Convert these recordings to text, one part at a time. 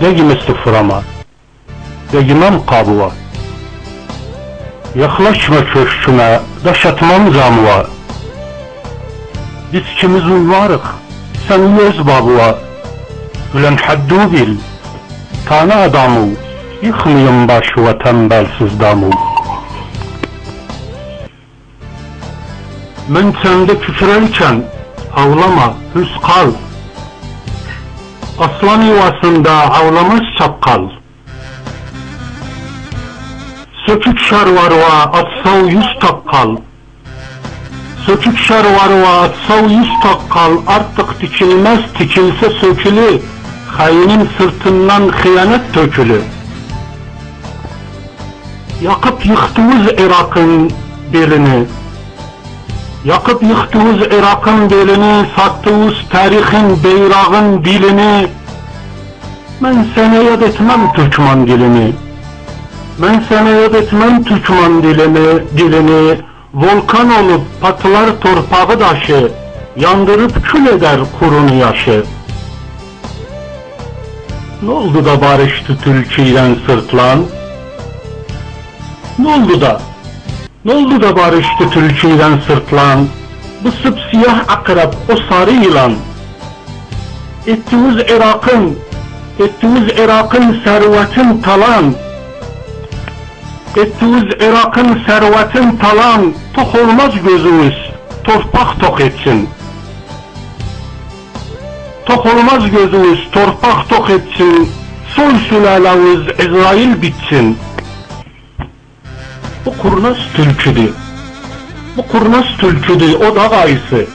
Değme sıfırama, değmem kabuğa. Yaklaşma köşküme, daş atmam zamuğa. Biz kimiz uyvarık, sen öz babuğa. Ülen haddu bil, tane adamı, yıkmayın başı ve tembelsiz damı. Men sende küfüreyken, ağlama, hüs kal. Aslan yuvasında ağlamaz çapkal. Sökük şarvarva atsav yüz takkal. Sökük şarvarva atsav yüz takkal. Artık dikilmez, dikilse sökülü. Hainin sırtından hıyanet tökülü. Yakıp yıktığımız Irak'ın belini, yakıp yıktığımız Irak'ın belini, sattığımız tarihin, beyrağın dilini, ben sana yad etmem Türkmen dilini. Ben sana yad etmem Türkmen dilini, volkan olup patlar torpağı daşı, yandırıp kül eder kurunu yaşı. Ne oldu da barıştı Türkiye'den sırtlan? Ne oldu da barıştı Türkiye'den sırtlan? Bu sıpsiyah akrep, o sarı yılan. Ettiğimiz Irak'ın servetin talan. Ettiğimiz Irak'ın servetin talan. Tok olmaz gözümüz, torpak tok etsin. Tok olmaz gözümüz, torpak tok etsin. Soy sülalemiz İsrail bitsin. Bu kurnaz türküdü, o da gayısı.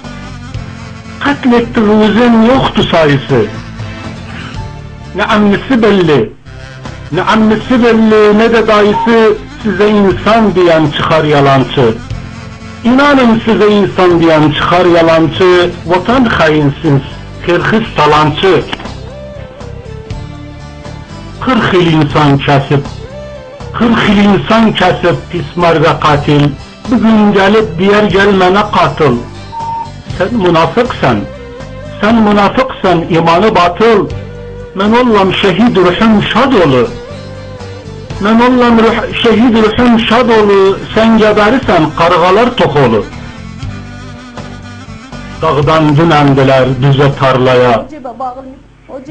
Katlettiğimizin yoktu sayısı. Ne annesi belli, ne de dayısı, size insan diyen çıkar yalancı. İnanın size insan diyen çıkar yalancı, vatan hainsiniz, kırkız talancı. 40 yıl insan kesip pismar ve katil, bugün gelip diğer gelmene katıl. Sen münafıksan, imanı batıl. Men ollam şehid ruhum şad olu. Sen geberirsen kargalar tok olu.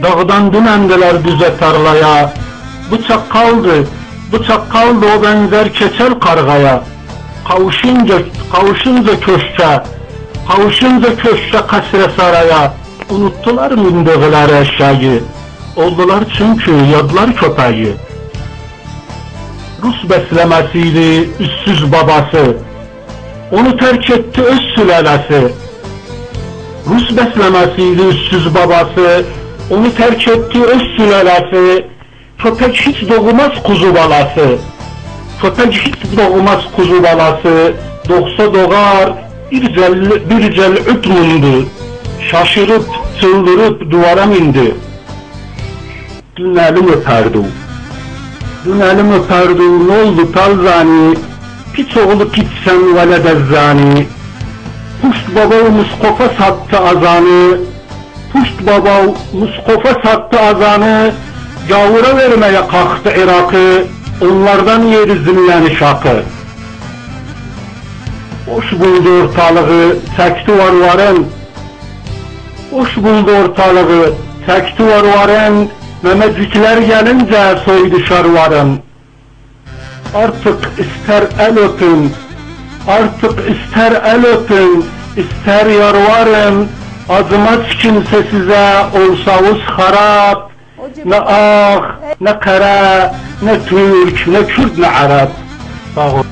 Dağdan dünendiler düze tarlaya. Bıçak kaldı o benzer keçel kargaya. Kavuşunca köşke kasre saraya. Unuttular mindeğiler eşyayı. Oldular çünkü yadılar köpeği. Rus beslemesiydi üssüz babası. Onu terk etti öz sülalesi. Rus beslemesiydi üssüz babası. Onu terk etti öz sülalesi. Köpek hiç doğmaz kuzu balası. Doğsa doğar bir cel ütmundu. Şaşırıp çıldırıp duvara mindi. Dün elim öperdi, ne oldu talzani? Piç oğlu piçsen veled ezzani. Puşt baba Muskofa sattı azanı. Gavura vermeye kalktı Irak'ı, onlardan yeri zilleni şakı. Hoş buldu ortalığı, çekti varvarın, Mehmetçikler gelince soydu şarvarın. Artık ister el öpün, ister yarvarın, acımaz kimse size olsanız harap. Ne ah, ne kara, ne Türk, ne Kürt, ne Arap. Sağ ol.